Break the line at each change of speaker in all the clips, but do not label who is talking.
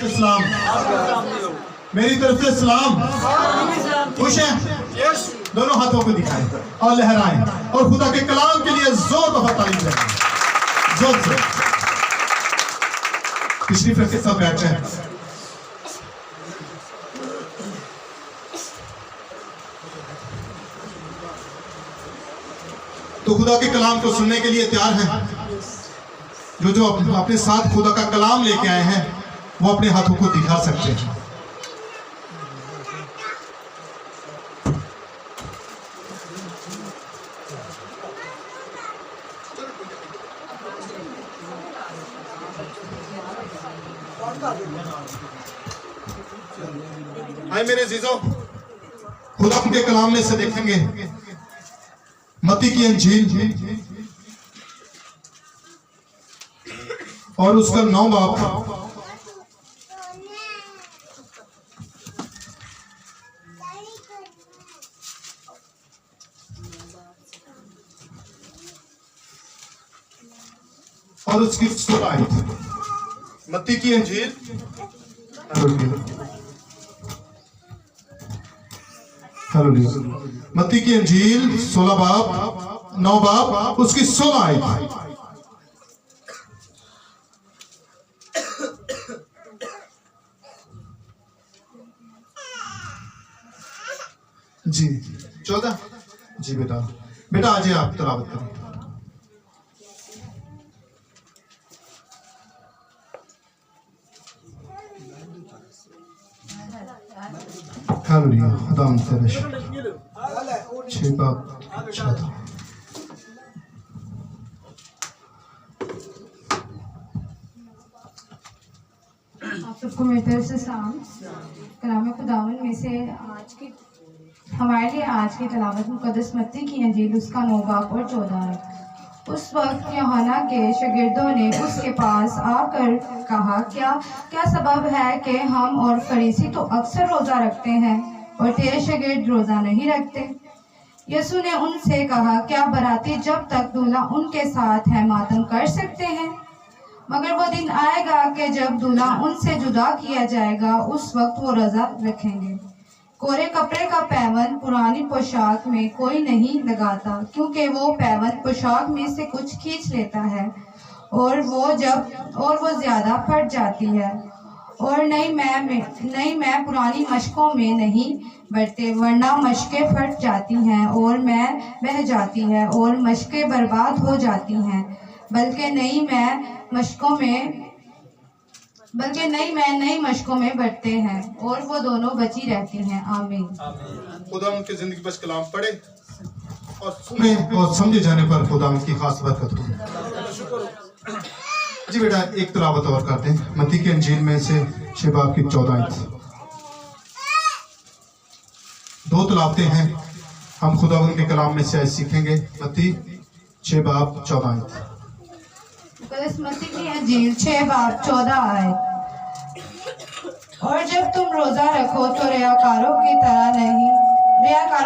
इस्लाम, मेरी तरफ से सलाम। खुश हैं? दोनों हाथों को दिखाएं और लहराएं और खुदा के कलाम के लिए जोर तो तारीफ करें, जोर से। तशरीफ रख के सब बैठ जाएं। तो खुदा के कलाम को सुनने के लिए तैयार हैं? जो अपने साथ खुदा का कलाम लेके आए हैं वो अपने हाथों को दिखा सकते हैं। आए मेरे जीजो, खुदा के कलाम में से देखेंगे मत्ती की इंजील और उसका 9 बाब और उसकी 16 आयत। मत्ती की इंजील मत्ती की इंजील 16 बाब 9 बाब उसकी 16 आयत। जी 14 जी बेटा आज आप तिलावत करें। हालेलुया। खुदावंद तेरा शुक्र। 6 बाब 14।
आप सबको मेरी तरफ से सलाम। कलाम खुदावंद में से हमारे लिए आज की तलावत मुकद्दस मत्ती की इंजील उसका 9 बाब और 14 है। उस वक्त यूहन्ना के शागिर्दों ने उसके पास आकर कहा, क्या सबब है कि हम और फरीसी तो अक्सर रोज़ा रखते हैं और तेरे शागिर्द रोज़ा नहीं रखते? यीशु ने उनसे कहा, क्या बराती जब तक दूल्हा उनके साथ है मातम कर सकते हैं? मगर वो दिन आएगा कि जब दूल्हा उनसे जुदा किया जाएगा, उस वक्त वो रोज़ा रखेंगे। कोरे कपड़े का पैवन पुरानी पोशाक में कोई नहीं लगाता, क्योंकि वो पैवन पोशाक में से कुछ खींच लेता है और वो ज्यादा फट जाती है। और नई मैं पुरानी मशकों में नहीं बढ़ते, वरना मशकें फट जाती हैं और मैं बह जाती है और मशकें बर्बाद हो जाती हैं। बल्कि नई मशकों में बढ़ते हैं और वो दोनों बची रहती हैं। आमीन।
खुदा उनकी जिंदगी बस कलाम पढ़े और सुने और समझे जाने पर खुदा उनकी खास बरकत हो। जी बेटा एक तिलावत और करते हैं मत्ती की इंजील में से 6 बाब की 14 आयत। 2 तिलावतें हैं, हम खुदा उनके कलाम में से सीखेंगे। मत्ती 6 बाब 14 आयत।
मत्ती की इंजील 6 बाब 14 आयत। और जब तुम रोजा रखो तो रियाकारों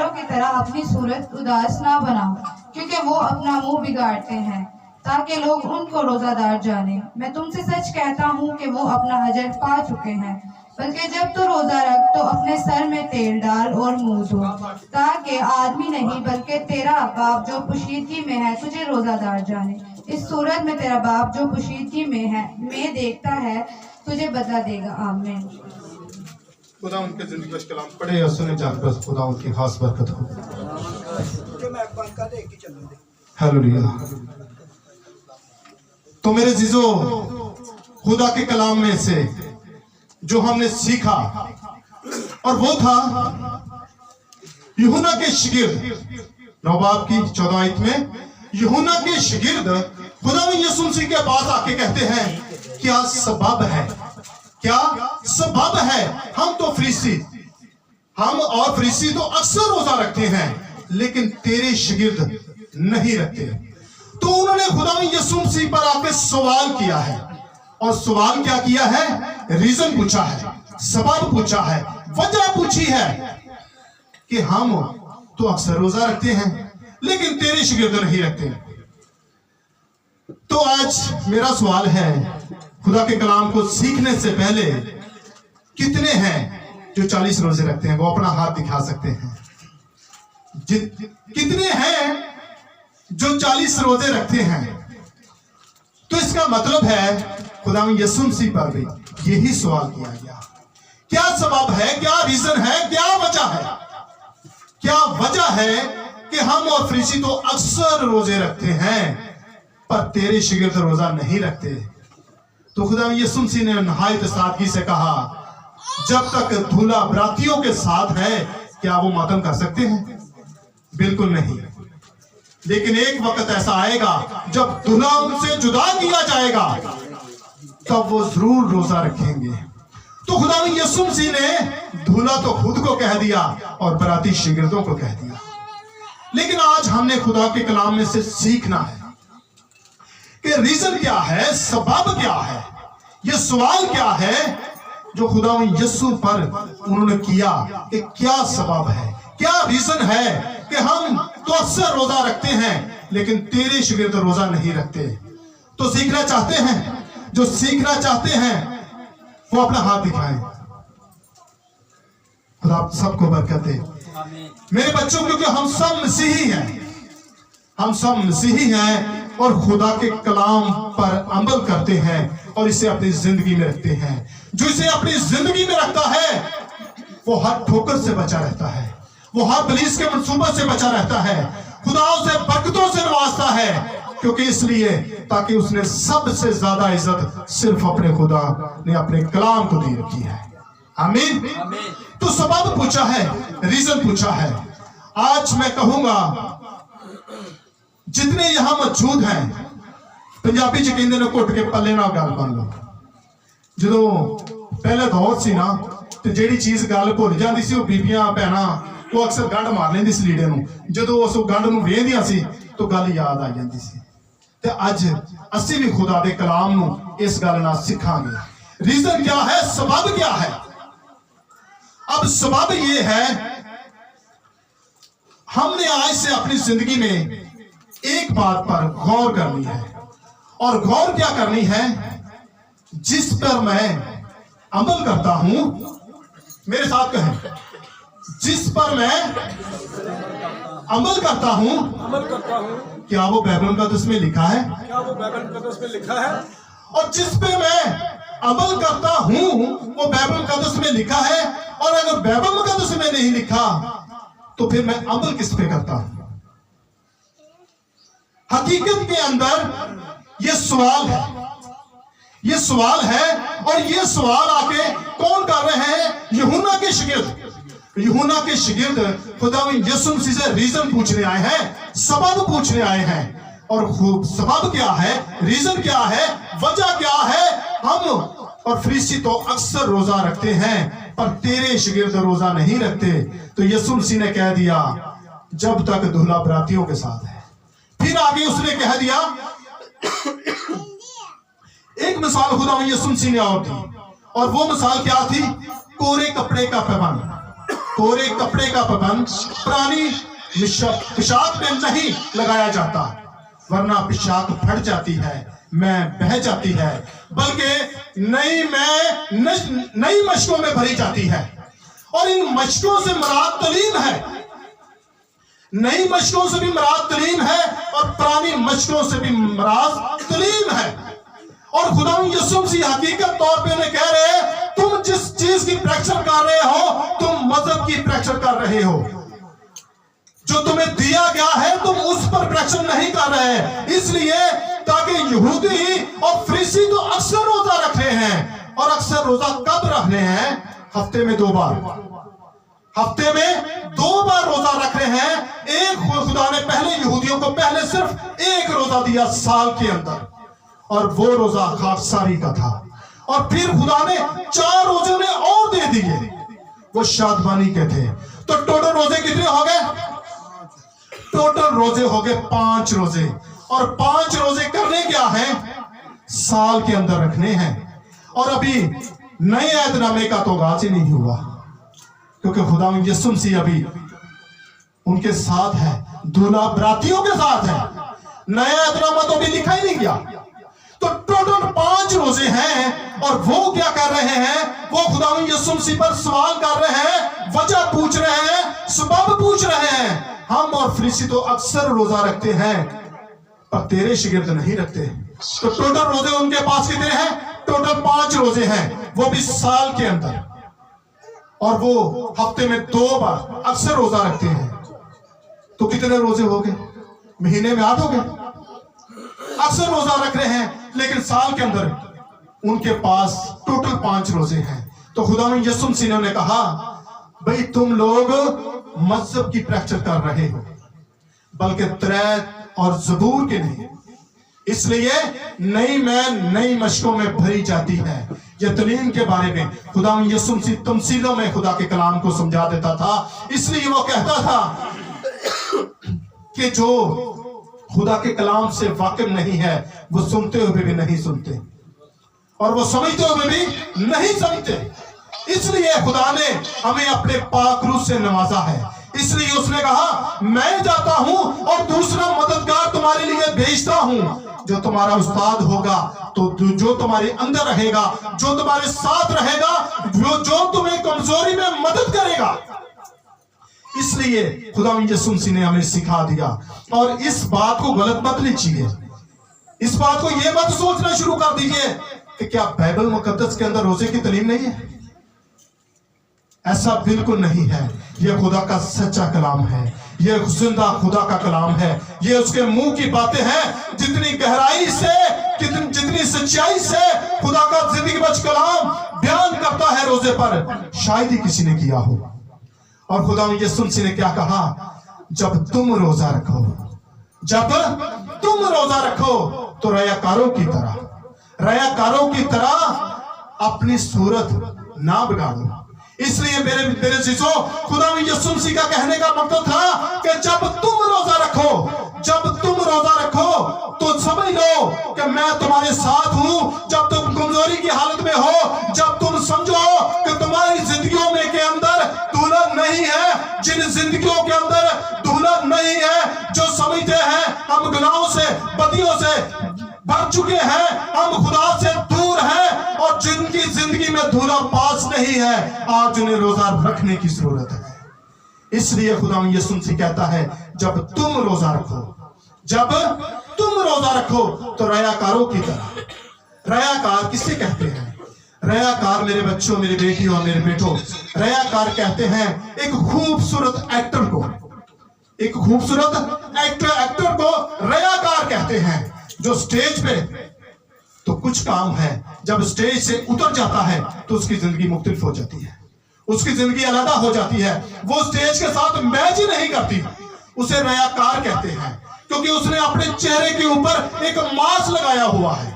की तरह अपनी सूरत उदास ना बनाओ, क्योंकि वो अपना मुंह बिगाड़ते हैं ताकि लोग उनको रोजादार जाने। मैं तुमसे सच कहता हूँ कि वो अपना अजर पा चुके हैं। बल्कि जब तू रोजा रख तो अपने सर में तेल डाल और मुंह धो, ताकि आदमी नहीं बल्कि तेरा बाप जो पोशीदगी में है तुझे रोजादार जाने। इस सूरत में तेरा बाप जो पोशीदगी में देखता है तुझे बदला देगा। आमीन।
खुदा उनके जिंदगी का कलाम पढ़े और सुने जाकर बस खुदा उनकी खास बरकत हो। हालेलुया। तो मेरे जीजो, खुदा के कलाम में से जो हमने सीखा और वो था यूहन्ना के शागिर्द 9 बाब की 14 आयत में यूहन्ना के शागिर्द खुदा यीशु मसीह के पास आके कहते हैं, क्या सबब है, क्या सबब है? हम और फरीसी तो अक्सर रोजा रखते हैं, लेकिन तेरे शागिर्द नहीं रखते। तो उन्होंने खुदा यीशु मसीह पर आके सवाल किया है। और सवाल क्या किया है? रीजन पूछा है, सबब पूछा है, वजह पूछी है कि हम तो अक्सर रोजा रखते हैं लेकिन तेरे शागिर्द नहीं रखते। तो आज मेरा सवाल है, खुदा के कलाम को सीखने से पहले कितने हैं जो 40 रोजे रखते हैं? वो अपना हाथ दिखा सकते हैं। कितने हैं जो 40 रोजे रखते हैं? तो इसका मतलब है खुदा यीशु मसीह पर भी यही सवाल किया गया। क्या सबब है, क्या रीजन है, क्या वजह है? क्या वजह है कि हम और फरीसी तो अक्सर रोजे रखते हैं पर तेरे शागिर्द रोजा नहीं रखते? तो खुदा यीशु मसीह ने नहायत सादगी से कहा, जब तक दूल्हा बरातियों के साथ है क्या वो मातम कर सकते हैं? बिल्कुल नहीं। लेकिन एक वक्त ऐसा आएगा जब दूल्हा उनसे जुदा किया जाएगा, तब वो जरूर रोजा रखेंगे। तो खुदा यीशु मसीह ने दूल्हा तो खुद को कह दिया और बराती शागिर्दों को कह दिया। लेकिन आज हमने खुदा के कलाम में से सीखना है कि रीजन क्या है, सबब क्या है, ये सवाल क्या है जो खुदा यीशु पर उन्होंने किया कि क्या सबब है, क्या रीजन है कि हम तो अक्सर रोजा रखते हैं लेकिन तेरे शागिर्द रोजा नहीं रखते। तो सीखना चाहते हैं, जो सीखना चाहते हैं वो अपना हाथ दिखाएं। खुदा आप सबको बरकत दे मेरे बच्चों, क्योंकि हम सब मसीही हैं, हम सब मसीही हैं और खुदा के कलाम पर अमल करते हैं और इसे अपनी जिंदगी में रखते हैं। जो इसे अपनी जिंदगी में रखता है वो हर ठोकर से बचा रहता है, वो हर पुलिस के मंसूबे से बचा रहता है, खुदा उसे बरकतों से नवाजता है, क्योंकि इसलिए ताकि उसने सबसे ज्यादा इज्जत सिर्फ अपने खुदा ने अपने कलाम को दी रखी है। आमीन। तो सबब पूछा है, रीजन पूछा है। आज मैं कहूंगा जितने यहां मौजूद हैं, पंजाबी च कहंदे ने घुट के पल्ले ना गल बन लो। जो पहले दौर सी ना ते जेड़ी चीज गल भुल जाती सी, बीबियां भैणां वो अक्सर गंढ मार लेंदी सी लीड़े नूं। जदों उस गंढ नूं वेखदियां सी तो गल याद आ जाती सी। ते अज असीं भी खुदा दे कलाम नूं इस गल नाल सिखांगे। रीजन क्या है, सबब क्या है? अब सबब ये है, हमने आज से अपनी जिंदगी में एक बात पर गौर करनी है। और गौर क्या करनी है? जिस पर मैं अमल करता हूं, मेरे साथ कहें, जिस पर मैं अमल करता हूं, क्या वो बाइबल मुकद्दस में लिखा है?
क्या वो बाइबल मुकद्दस में लिखा है?
और जिस पे मैं अमल करता हूं वो बाइबल मुकद्दस में लिखा है। और अगर बाइबल मुकद्दस में नहीं लिखा तो फिर मैं अमल किस पे करता हूं? हकीकत के अंदर ये सवाल है, ये सवाल है। और ये सवाल आके कौन कर रहे हैं? यूहन्ना के शागिर्द। यूहन्ना के शागिर्द खुदा यीशु मसीह से रीजन पूछने आए हैं, सबब पूछने आए हैं। और सबब क्या है, रीजन क्या है, वजह क्या है? हम और फरीसी तो अक्सर रोजा रखते हैं पर तेरे शागिर्द रोजा नहीं रखते। तो यीशु मसीह ने कह दिया, जब तक दूल्हा बरातियों के साथ है। फिर आगे उसने कह दिया, एक मिसाल खुदा यीशु मसीह ने और दी, और वो मिसाल क्या थी? कोरे कपड़े का पाबंद। कोरे कपड़े का पाबंद पुरानी पोशाक में नहीं लगाया जाता, वरना पोशाक फट जाती है, मैं बह जाती है, बल्कि नई मशकों में भरी जाती है। और इन मशकों से मुराद तलीम है, नई मशकों से भी मुराद तलीम है और पुरानी मशकों से भी मुराद तलीम है। और खुदा यीशु मसीह हकीकत तौर पे उन्हें कह रहे हैं, तुम जिस चीज की प्रैक्टिस कर रहे हो, तुम मजहब की प्रैक्टिस कर रहे हो। जो तुम्हें दिया गया है तुम उस पर प्रैक्टिस नहीं कर रहे हैं। इसलिए ताकि यहूदी और फरीसी तो अक्सर रोजा रख रहे हैं। और अक्सर रोजा कब रख रहे हैं? हफ्ते में 2 बार, हफ्ते में 2 बार रोजा रख रहे हैं। एक खुदा ने पहले यहूदियों को पहले सिर्फ एक रोजा दिया साल के अंदर, और वो रोजा खाकसारी का था। और फिर खुदा ने 4 रोजे ने और दे दिए, वो शादमानी के थे। तो टोटल रोजे कितने हो गए? टोटल रोजे हो गए 5 रोजे। और 5 रोजे करने क्या है? साल के अंदर रखने हैं। और अभी नए ऐतनामे का तो आगाज ही नहीं हुआ, क्योंकि खुदा यीशु मसीह अभी उनके साथ है, दूल्हा बरातियों के साथ है। नया ऐतनामा तो अभी लिखा ही नहीं गया। तो टोटल 5 रोजे हैं और वो क्या कर रहे हैं, वो खुदावंद यीशु मसीह पर सवाल कर रहे हैं, वजह पूछ रहे हैं, सबब पूछ रहे हैं। हम और फरीसी तो अक्सर रोजा रखते हैं पर तेरे शागिर्द नहीं रखते। तो टोटल रोजे उनके पास कितने हैं? टोटल 5 रोजे हैं, वो भी साल के अंदर, और वो हफ्ते में 2 बार अक्सर रोजा रखते हैं। तो कितने रोजे हो गए? महीने में 8 हो गए। अक्सर रोजा रख रहे हैं लेकिन साल के अंदर उनके पास टोटल 5 रोजे हैं। तो खुदावंद यीशु मसीह ने कहा, भाई तुम लोग मजहब की प्रैक्टिस कर रहे हो बल्कि तौरात और ज़बूर के नहीं। इसलिए नई मशकों में भरी जाती है। यतलीम के बारे में खुदावंद यीशु मसीह तमसीलों में खुदा के कलाम को समझा देता था। इसलिए वो कहता था कि जो खुदा के कलाम से वाकिफ नहीं है वो सुनते हुए भी नहीं सुनते और वो समझते हुए भी नहीं समझते। इसलिए खुदा ने हमें अपने पाक रूह से नवाजा है। इसलिए उसने कहा, मैं जाता हूं और दूसरा मददगार तुम्हारे लिए भेजता हूं जो तुम्हारा उस्ताद होगा, तो जो तुम्हारे अंदर रहेगा, जो तुम्हारे साथ रहेगा, जो तुम्हें कमजोरी में मदद करेगा। इसलिए खुदावंद यीशु मसीह ने हमें सिखा दिया। और इस बात को गलत मत लीजिए, इस बात को यह मत सोचना शुरू कर दीजिए कि क्या बाइबल मुकद्दस के अंदर रोजे की तालीम नहीं है। ऐसा बिल्कुल नहीं है। यह खुदा का सच्चा कलाम है, यह जिंदा खुदा का कलाम है, यह उसके मुंह की बातें हैं। जितनी गहराई से, जितनी सच्चाई से खुदा का जिंदगी बख्श कलाम बयान करता है रोजे पर, शायद ही किसी ने किया हो। और खुदावंद यीशु मसीह ने क्या कहा, जब तुम रोजा रखो, जब तुम रोजा रखो तो रयाकारों की तरह अपनी सूरत ना बिगाड़ो। इसलिए मेरे चीजों, खुदावंद यीशु मसीह का कहने का मकसद था कि जब तुम रोजा रखो तो समझ लो कि मैं तुम्हारे साथ हूं। जब तुम कमजोरी की हालत में हो, जब तुम समझो कि तुम्हारी जिंदगियों में के अंदर दुल्हन नहीं है, जिन जिंदगियों के अंदर दुल्हन नहीं है, जो समझते हैं हम गुनाहों से, बदियों से भर चुके हैं, हम खुदा से दूर हैं, और जिनकी जिंदगी में धूला पास नहीं है, आज उन्हें रोजा रखने की जरूरत है। इसलिए खुदावंद यीशु मसीह कहता है, जब तुम रोजा रखो तो रयाकारों की तरह। रयाकार किसे कहते हैं? रयाकार मेरे बच्चों, मेरी बेटियों और मेरे बेटों, रयाकार कहते हैं एक खूबसूरत एक्टर को, एक खूबसूरत एक्टर को रयाकार कहते हैं, जो स्टेज पे तो कुछ काम है, जब स्टेज से उतर जाता है तो उसकी जिंदगी मुख्तलिफ हो जाती है, उसकी जिंदगी अलग हो जाती है, वो स्टेज के साथ मैच ही नहीं करती। उसे रयाकार कहते हैं क्योंकि उसने अपने चेहरे के ऊपर एक मास्क लगाया हुआ है,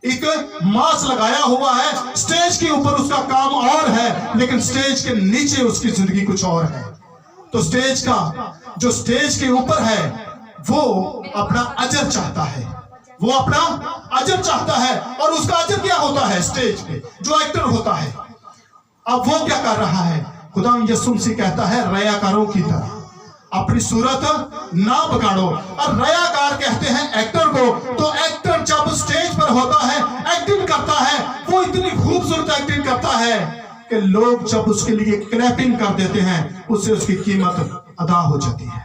एक मास्क लगाया हुआ है। स्टेज के ऊपर उसका काम और है, लेकिन स्टेज के नीचे उसकी जिंदगी कुछ और है। तो स्टेज के ऊपर है वो अपना अजर चाहता है, वो अपना अजर चाहता है, और उसका अजर क्या होता है? स्टेज पे जो एक्टर होता है। अब वो क्या कर रहा है? खुदावंद यीशु मसीह कहता है, रयाकारों की तरह अपनी सूरत ना बिगाड़ो। और रयाकार कहते हैं एक्टर को। तो एक्टर जब स्टेज पर होता है, एक्टिंग करता है, वो इतनी खूबसूरत एक्टिंग करता है कि लोग जब उसके लिए क्लैपिंग कर देते हैं, उससे उसकी कीमत अदा हो जाती है।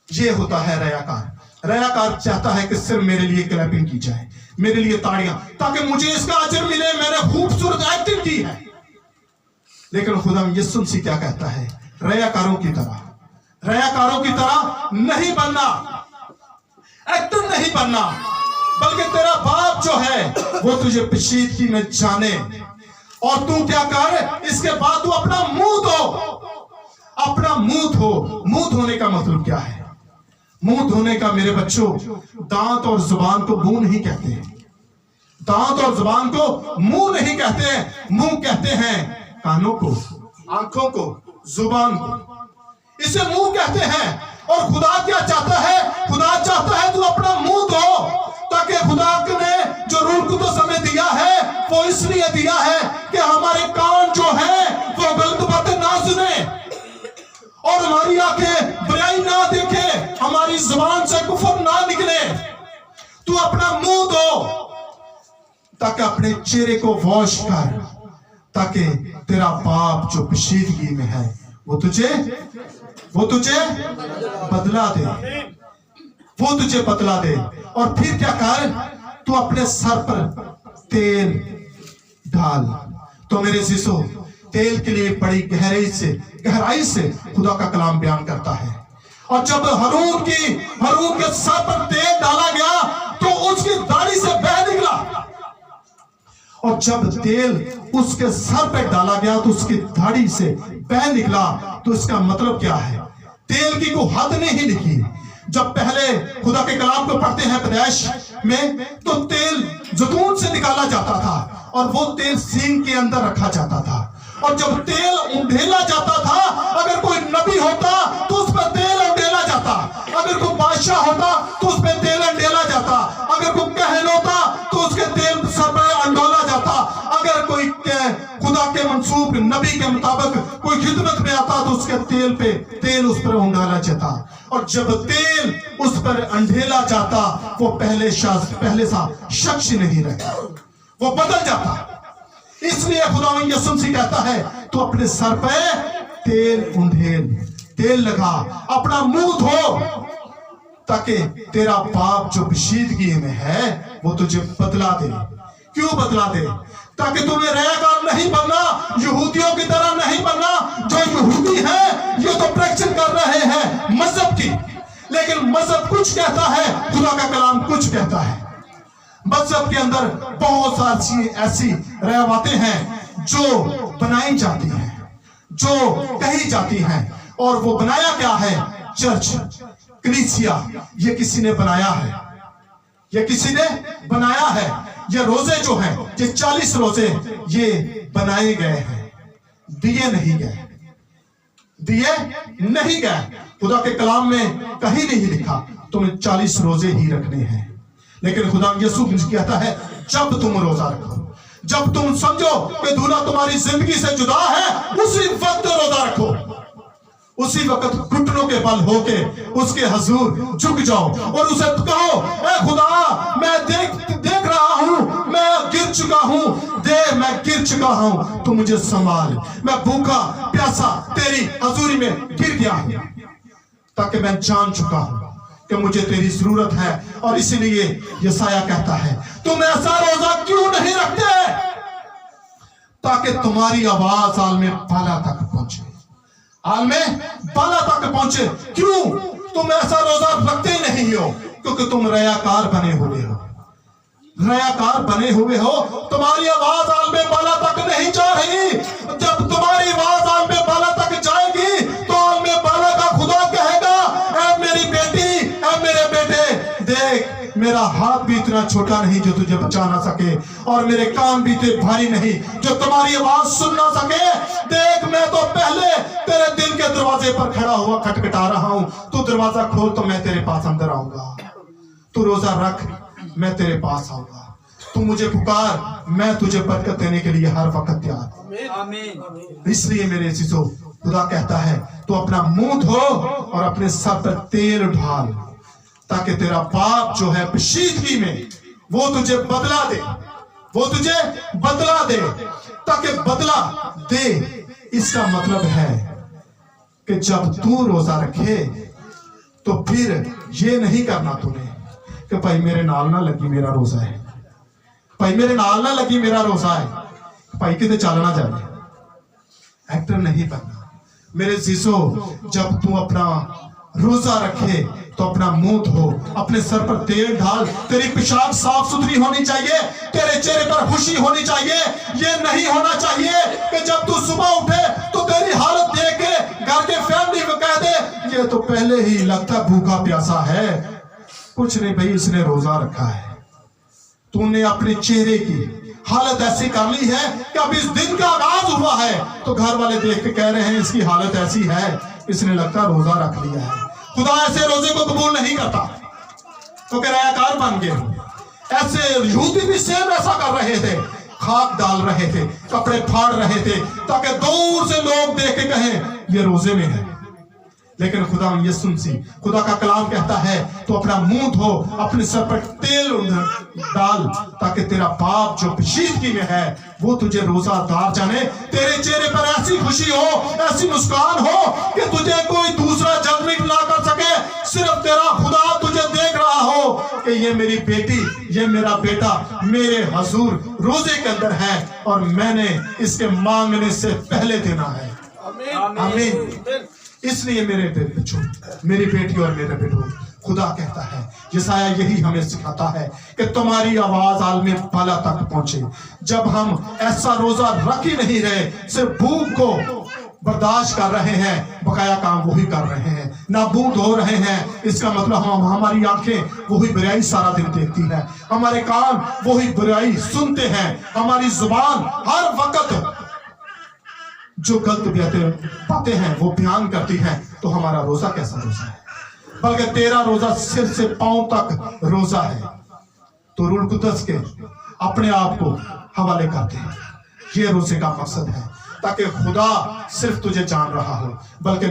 ये होता है रयाकार। रयाकार चाहता है कि सिर्फ मेरे लिए क्लैपिंग की जाए, मेरे लिए ताड़ियां, ताकि मुझे इसका अजर मिले, मैंने खूबसूरत एक्टिंग की है। लेकिन खुदावंद यीशु मसीह क्या कहता है? रयाकारों की तरह नहीं बनना, एक्टर नहीं बनना, बल्कि तेरा बाप जो है वो तुझे पेशीदगी में जाने, और तू क्या कर, इसके बाद तू अपना मुंह धो। मुंह धोने का मतलब क्या है? मुंह धोने का मेरे बच्चों, दांत और जुबान को मुंह नहीं कहते, दांत और जुबान को मुंह नहीं कहते, मुंह कहते हैं कानों को, आंखों को, जुबान को, इसे मुंह कहते हैं। और खुदा क्या चाहता है? खुदा चाहता है तू अपना मुंह धो, ताकि खुदा ने जो रूह को तो समय दिया है वो इसलिए दिया है कि हमारे कान जो है वो गलत बातें ना सुने, और हमारी आंखें बुराई ना देखे, हमारी जुबान से कुफर ना निकले। तू अपना मुंह धो, ताकि अपने चेहरे को वॉश कर, ताकि तेरा पाप जो पोशीदगी में है वो तुझे बदला दे, वो तुझे बदला दे। और फिर क्या कर, तू अपने सर पर तेल डाल। तो मेरे शिशु, तेल के लिए बड़ी गहराई से खुदा का कलाम बयान करता है। और जब हारून के सर पर तेल डाला गया तो उसकी दाढ़ी से बह निकला, और जब तेल उसके सर पे डाला गया तो उसकी दाढ़ी से बह निकला। तो इसका मतलब क्या है? तेल की कोई हद नहीं लिखी। जब पहले खुदा के कलाम को पढ़ते हैं पैदाइश में, तो तेल जैतून से निकाला जाता था और वो तेल सींग के अंदर रखा जाता था। और जब तेल उंडेला जाता था, अगर कोई नबी होता तो उस पर तेल उंडेला जाता, अगर कोई बादशाह होता तो उस पर तेल उंडेला जाता, अगर कोई कहन होता तो उसके तेल सर पर अंडोला जाता, अगर कोई खुदा के मंसूब नबी के मुताबिक कोई खिदमत में आता तो उसके तेल उस पर उंडाला जाता। और जब तेल उस पर अंडेला जाता, वो पहले सा शख्स नहीं रहता, वो बदल जाता। इसलिए खुदावंद यीशु मसीह कहता है, तू अपने सर पे तेल लगा, अपना मुंह धो, ताकि तेरा पाप जो पोशीदगी में है वो तुझे बदला दे। क्यों बदला दे? ताकि तुम्हें रयाकार नहीं बनना, यहूदियों की तरह नहीं बनना। जो यहूदी है ये तो प्रैक्टिस कर रहे हैं मजहब की, लेकिन मजहब कुछ कहता है, खुदा का कलाम कुछ कहता है। मजहब के अंदर बहुत सारी ऐसी रवायतें हैं जो बनाई जाती हैं, जो कही जाती हैं। और वो बनाया क्या है? चर्च, कलीसिया, ये किसी ने बनाया है, ये किसी ने बनाया है। ये रोजे जो हैं, ये 40 रोजे ये बनाए गए हैं, दिए नहीं गए। खुदा के कलाम में कहीं नहीं लिखा तुम्हें 40 रोजे ही रखने हैं। लेकिन खुदा यीशु कहता है, जब तुम रोजा रखो, जब तुम समझो कि दूल्हा तुम्हारी जिंदगी से जुदा है, उसी वक्त रोजा रखो। उसी वक्त घुटनों के बल होके उसके हजूर झुक जाओ और उसे कहो, ए खुदा, मैं देख रहा हूं, मैं गिर चुका हूं, तू मुझे संभाल। मैं भूखा प्यासा तेरी हजूरी में गिर गया हूं, ताकि मैं जान चुका हूं कि मुझे तेरी जरूरत है। और इसीलिए यशायाह कहता है, तुम ऐसा रोजा क्यों नहीं रखते, ताकि तुम्हारी आवाज आलमे बाला तक पहुंचे, क्यों तुम ऐसा रोजा रखते नहीं हो? क्योंकि तुम रयाकार बने हुए हो। तुम्हारी आवाज आलमे बाला तक नहीं जा रही। जब तुम्हारी आवाज आलमे बाला तक जाएगी तो आलमे बाला का खुदा कहेगा, ऐ मेरी बेटी, ऐ मेरे बेटे, देख मेरा हाथ भी इतना छोटा नहीं जो तुझे बचा ना सके, और मेरे कान भी इतने भारी नहीं जो तुम्हारी आवाज सुन ना सके। देख, मैं तो पहले तेरे दिल के दरवाजे पर खड़ा हुआ खटखटा रहा हूं, तू दरवाजा खोल तो मैं तेरे पास अंदर आऊंगा। तू रोजा रख, मैं तेरे पास आऊंगा। तू मुझे पुकार, मैं तुझे बरकत देने के लिए हर वक्त तैयार। इसलिए मेरे शिशु, खुदा कहता है, तू अपना मुंह धो और अपने सर पर तेल ढाल, ताकि तेरा पाप जो है पोशीदगी में वो तुझे बदला दे, ताकि बदला दे। इसका मतलब है कि जब तू रोजा रखे तो फिर ये नहीं करना तूने कि भाई मेरे नाल ना लगी मेरा रोजा है, भाई मेरे नाल ना लगी मेरा रोजा है, भाई किते चलना जाए। एक्टर नहीं बनना मेरे शिशु। जब तू अपना रोजा रखे तो अपना मुंह धो, अपने सर पर तेल डाल, तेरी पेशाब साफ सुथरी होनी चाहिए, तेरे चेहरे पर खुशी होनी चाहिए। ये नहीं होना चाहिए कि जब तू सुबह उठे तो तेरी हालत देख के घर के फैमिली को कह दे, ये तो पहले ही लगता भूखा प्यासा है। कुछ नहीं भाई, इसने रोजा रखा है। तूने अपने चेहरे की हालत ऐसी कर ली है कि अब इस दिन का आगाज हुआ है तो घर वाले देख के कह रहे हैं इसकी हालत ऐसी है, इसने लगता रोजा रख लिया है। खुदा ऐसे रोजे को कबूल नहीं करता, तो किरायाकार बन गए। ऐसे यहूदी भी सेम ऐसा कर रहे थे, खाक डाल रहे थे, कपड़े फाड़ रहे थे, ताकि दूर से लोग देख के कहें ये रोजे में है। लेकिन खुदा यीशु मसीह, खुदा का कलाम कहता है तो अपना मुंह धो, अपने सर पर तेल डाल, ताकि तेरा बाप जो पोशीदगी में है वो तुझे रोजादार जाने। तेरे चेहरे पर ऐसी खुशी हो, ऐसी मुस्कान हो कि तुझे कोई दूसरा जजमेंट ना कर सके। सिर्फ तेरा खुदा तुझे देख रहा हो कि ये मेरी बेटी, ये मेरा बेटा मेरे हजूर रोजे के अंदर है और मैंने इसके मांगने से पहले देना है। आमीन। इसलिए मेरे बच्चों, मेरी बेटी और मेरे बेटों, खुदा कहता है, यशाया यही हमें सिखाता है कि तुम्हारी आवाज आलमे बाला तक पहुंचे। जब हम ऐसा रोजा रख ही नहीं रहे, सिर्फ भूख को बर्दाश्त कर रहे हैं, बकाया काम वही कर रहे हैं, ना मुंह धो रहे हैं, इसका मतलब हमारी आंखें वही बुराई सारा दिन देखती है, हमारे कान वही बुराई सुनते हैं, हमारी जुबान हर वक्त जो गलत बातें हैं वो बयान करती है, तो हमारा रोजा कैसा रोजा है? बल्कि तेरा रोजा सिर से पांव तक रोजा है। तो रूह कुद्दस के अपने आप को हवाले करते हैं। ये रोजे का मकसद है ताकि खुदा सिर्फ तुझे जान रहा हो, बल्कि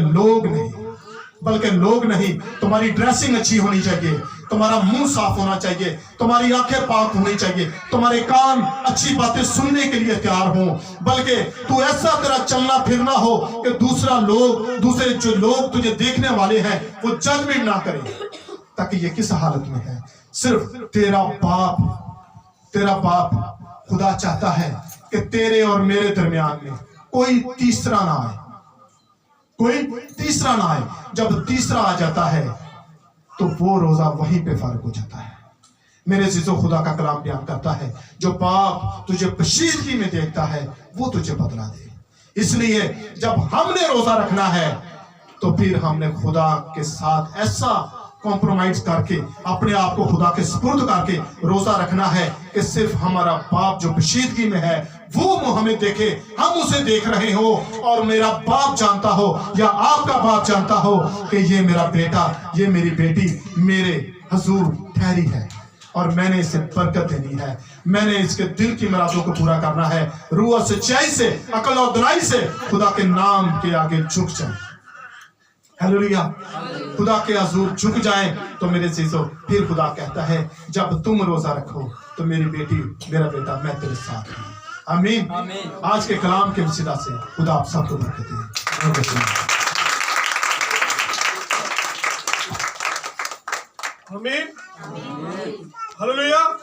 लोग नहीं। तुम्हारी ड्रेसिंग अच्छी होनी चाहिए, तुम्हारा मुंह साफ होना चाहिए, तुम्हारी आंखें पाक होनी चाहिए, तुम्हारे कान अच्छी बातें सुनने के लिए तैयार हो, बल्कि तू ऐसा तेरा चलना फिरना हो कि दूसरे जो लोग तुझे देखने वाले हैं वो जजमेंट ना करें। ताकि ये किस हालत में है? सिर्फ तेरा बाप खुदा चाहता है कि तेरे और मेरे दरमियान में कोई तीसरा ना आए। जब तीसरा आ जाता है तो वो रोजा वहीं पे फारिग हो जाता है। मेरे अजीजों, खुदा का कलाम बयान करता है, जो बाप तुझे पोशीदगी में देखता है वो तुझे बदला दे। इसलिए जब हमने रोजा रखना है तो फिर हमने खुदा के साथ ऐसा कॉम्प्रोमाइज करके अपने आप को खुदा के सुपुर्द करके रोजा रखना है कि सिर्फ हमारा बाप जो पोशीदगी में है वो हमें देखे, हम उसे देख रहे हो और मेरा बाप जानता हो या आपका बाप जानता हो कि ये मेरा बेटा, ये मेरी बेटी मेरे हजूर ठहरी है और मैंने इसे बरकत देनी है, मैंने इसके दिल की मुरादों को पूरा करना है। रूह और सच्चाई से, अकल और दनाई से खुदा के नाम के आगे झुक जाए। हालेलुया। खुदा के हजूर झुक जाए तो मेरे चीजों, फिर खुदा कहता है जब तुम रोजा रखो तो मेरी बेटी, मेरा बेटा, मैं तेरे साथ हूं। आमीन। आज के कलाम के वसीला से खुदा आप सबको बरकत दे।
आमीन। हालेलुया।